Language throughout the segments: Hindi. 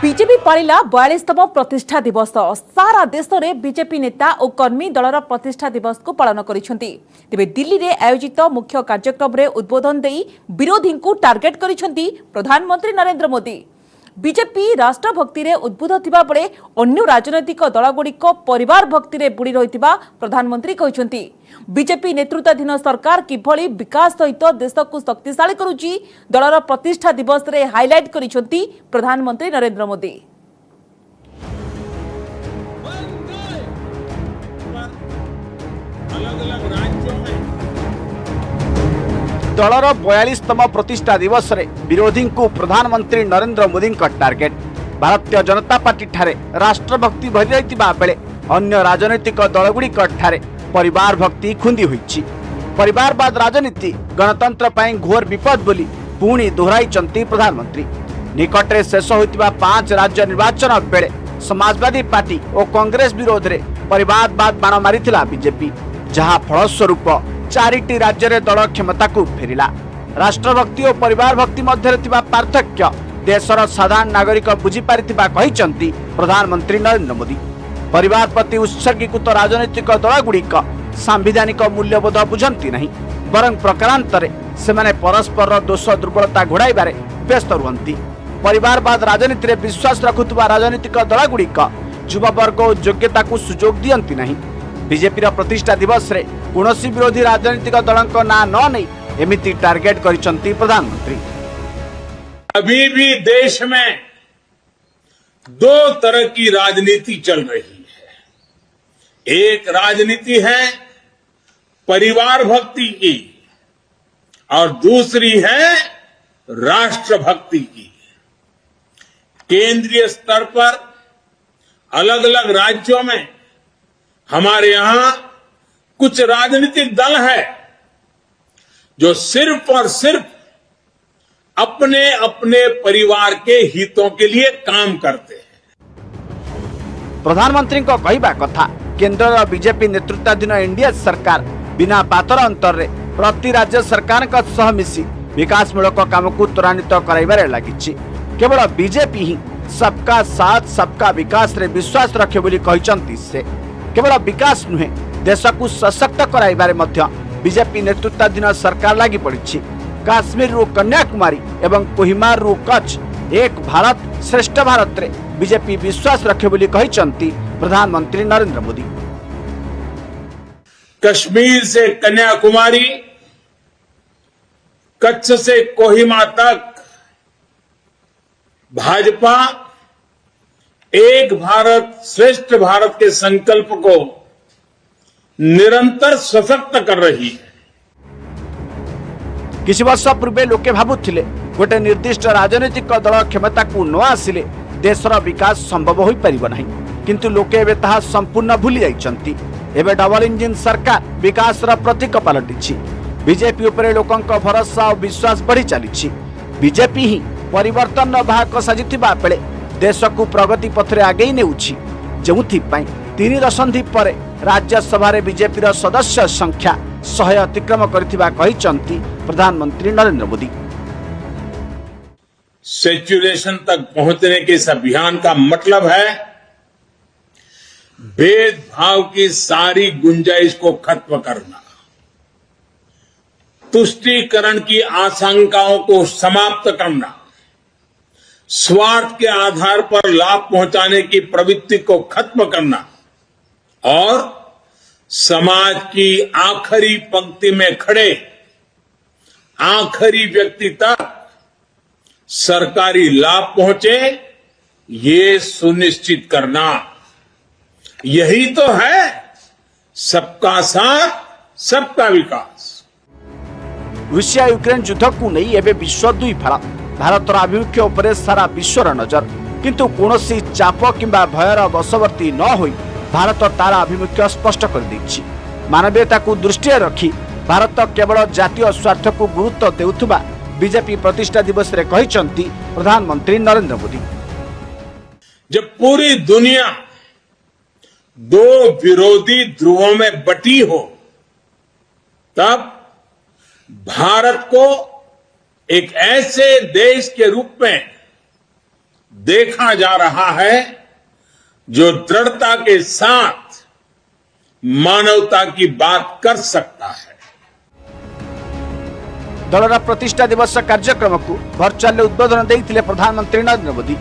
बीजेपी पालिला 42तम प्रतिष्ठा दिवस। सारा देश में बीजेपी नेता और कर्मी दलर प्रतिष्ठा दिवस को पालन करिसेंती। तेबे दिल्ली रे आयोजित मुख्य कार्यक्रम रे उद्बोधन देई विरोधी को टार्गेट करिसेंती प्रधानमंत्री नरेंद्र मोदी। बीजेपी राष्ट्र भक्ति रे उद्बुद्ध थिबा बेले अन्य राजनैतिक दलगुड़िक परिवार भक्ति रे बुड़ी रहितिबा प्रधानमंत्री कहिसेंती। बीजेपी नेतृत्वाधीन सरकार किभली विकास सहित देश को शक्तिशाली करुची दलर प्रतिष्ठा दिवस रे हाइलाइट करिसेंती प्रधानमंत्री नरेंद्र मोदी। दलर 42तम प्रतिष्ठा दिवस रे विरोधी को प्रधानमंत्री नरेंद्र मोदी का टार्गेट। भारतीय जनता पार्टी ठारे राष्ट्रभक्ति भरी रहितिबा बेले अन्य राजनैतिक दलगुड़िक ठारे परिवार भक्ति खुंदी होईछि। परिवारवाद राजनीति गणतंत्र ପାଇଁ घोर विपद बोली पुणी दोहराइचंती प्रधानमंत्री। निकटरे शेष होइतिबा 5 राज्य निर्वाचन बेले समाजवादी पार्टी और कांग्रेस विरोध रे परिवारवाद बाण मारिथिला बीजेपी, जहां फलस्वरूप 4टी राज्य रे दल क्षमता को फेरिला। राष्ट्रभक्ति और परिवार भक्ति मध्य थिबा पार्थक्य देशर साधारण नागरिक बुझी पारिथिबा कहिचंती प्रधानमंत्री नरेंद्र मोदी। परिवार प्रति उत्सर्गीकृत राजनैतिक दलगुड़िक सांविधानिक मूल्यबोध बुझंती नहीं, बरं प्रकारांतरे सेमाने परस्पर दोष दुर्बलता घोड़ाइबारे व्यस्त रुहंती। परिवारवाद राजनीति रे विश्वास रखुवा राजनीतिक दलगुड़िक युववर्ग और योग्यता को सुजोग दियंती नहीं। बीजेपी प्रतिष्ठा दिवस रे कौनसी विरोधी राजनीतिक दलों ना न नहीं एमिति टार्गेट करिसंती प्रधानमंत्री। अभी भी देश में दो तरह की राजनीति चल रही है। एक राजनीति है परिवार भक्ति की और दूसरी है राष्ट्रभक्ति की। केंद्रीय स्तर पर अलग अलग राज्यों में हमारे यहां कुछ राजनीतिक दल है जो सिर्फ और सिर्फ अपने अपने परिवार के हितों के लिए काम करते हैं। प्रधानमंत्री को कहवा कथा केंद्र बीजेपी नेतृत्वाधीन एनडीए सरकार बिना पातर अंतर रे प्रति राज्य सरकार का सह मिसी विकासमूलक काम को त्वरान्वित कराइबारे लागिछि। केवल बीजेपी ही सबका साथ सबका विकास रे विश्वास रखे बोली कहिसंती से। केवल विकास नुहे देश को सशक्त कराइबारे मध्य बीजेपी नेतृत्वाधीन सरकार लागी पड़िछि। काश्मीर रु कन्याकुमारी एवं कोहिमार रु कच्छ एक भारत श्रेष्ठ भारत रे बीजेपी विश्वास रखे बोली कहिसंती प्रधानमंत्री नरेंद्र मोदी। कश्मीर से कन्याकुमारी, कच्छ से कोहिमा तक भाजपा एक भारत श्रेष्ठ भारत के संकल्प को निरंतर सशक्त कर रही है। किसी वर्ष पूर्वे लोके भाबुथिले गोटे निर्दिष्ट राजनीतिक दल क्षमता को न आसिले देशर विकास संभव हो पारिब नाही, किंतु लोके एबे ताहा संपूर्ण भूली जाइछंती। एबे डबल इंजिन सरकार विकास रा प्रतीक पलटिछि। बीजेपी उपरे लोकंक भरोसा और विश्वास बढ़ी चलीछि। बीजेपी ही परिवर्तन वाहक साजिथिबा बेले देश को प्रगति पथरे आगे नेउछि, जोथि पई 3 दशंधि पर राज्यसभा रे बीजेपी रा सदस्य संख्या 100 अतिक्रम करथिबा कहिसंती प्रधानमंत्री नरेंद्र मोदी। सेचुरेशन तक पहुंचने के इस अभियान का मतलब है भेदभाव की सारी गुंजाइश को खत्म करना, तुष्टीकरण की आशंकाओं को समाप्त करना, स्वार्थ के आधार पर लाभ पहुंचाने की प्रवृत्ति को खत्म करना और समाज की आखिरी पंक्ति में खड़े आखिरी व्यक्ति तक सरकारी लाभ पहुंचे, ये सुनिश्चित करना। यही तो है सबका साथ सबका विकास। रूसिया यूक्रेन युद्ध को नहीं एवं विश्व दुई फाड़। भारतर आभिमुख्य उपरे सारा विश्वर नजर, किंतु कौनसी चाप किंबा भयर बशवर्ती न होई भारत तार आभिमुख्य स्पष्ट कर देछि। मानवीयता को दृष्टि रखी भारत केवल जातीय स्वार्थ को गुरुत्व देउथुबा बीजेपी प्रतिष्ठा दिवस रे कहिसंती प्रधानमंत्री नरेंद्र मोदी। जब पूरी दुनिया दो विरोधी ध्रुवों में बटी हो, तब भारत को एक ऐसे देश के रूप में देखा जा रहा है जो दृढ़ता के साथ मानवता की बात कर सकता है। दलर प्रतिष्ठा दिवस कार्यक्रम को भर्चुआल उद्बोधन देते प्रधानमंत्री नरेंद्र मोदी,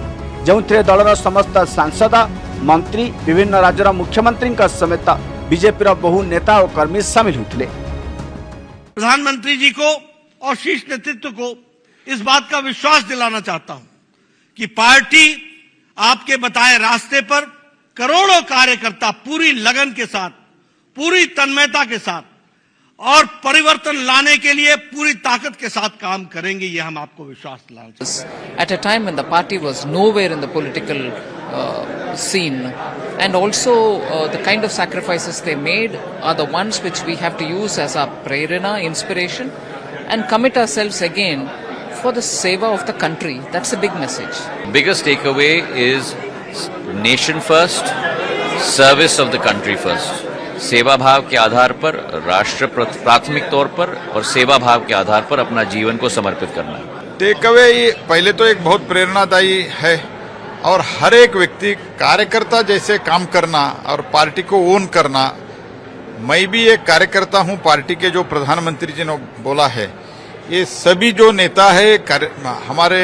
जो दलर समस्त सांसद मंत्री विभिन्न राज्यर मुख्यमंत्री समेत बीजेपी बहु नेता और कर्मी सामिल होते। प्रधानमंत्री जी को और शीर्ष नेतृत्व को इस बात का विश्वास दिलाना चाहता हूं कि पार्टी आपके बताए रास्ते पर करोड़ों कार्यकर्ता पूरी लगन के साथ, पूरी तन्मयता के साथ और परिवर्तन लाने के लिए पूरी ताकत के साथ काम करेंगे, ये हम आपको विश्वास दिलाना चाहते हैं। At a time when the party was nowhere in the political scene, and also the kind of sacrifices they made are the ones which we have to use as our prerana, inspiration, and commit ourselves again for the seva of the country. That's a big message. Biggest takeaway is nation first, service of the country first. सेवा भाव के आधार पर, राष्ट्र प्राथमिक तौर पर और सेवा भाव के आधार पर अपना जीवन को समर्पित करना। टेक अवे पहले तो एक बहुत प्रेरणादायी है और हर एक व्यक्ति कार्यकर्ता जैसे काम करना और पार्टी को ओन करना। मैं भी एक कार्यकर्ता हूं पार्टी के, जो प्रधानमंत्री जी ने बोला है, ये सभी जो नेता है हमारे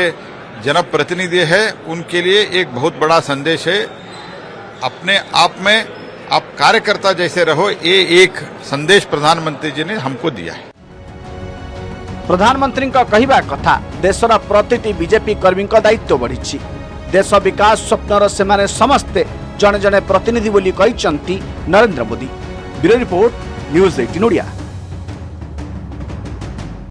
जनप्रतिनिधि है, उनके लिए एक बहुत बड़ा संदेश है। अपने आप में आप कार्यकर्ता जैसे रहो, ये एक संदेश प्रधानमंत्री जी ने हमको दिया है। प्रधानमंत्री का कहवा कथा देशर प्रतिटी बीजेपी कर्मी दायित्व बढ़ी। देश विकास स्वप्नर से समस्ते जड़े जड़े प्रतिनिधि बोली Narendra Modi. Bureau report, news 18 Odia.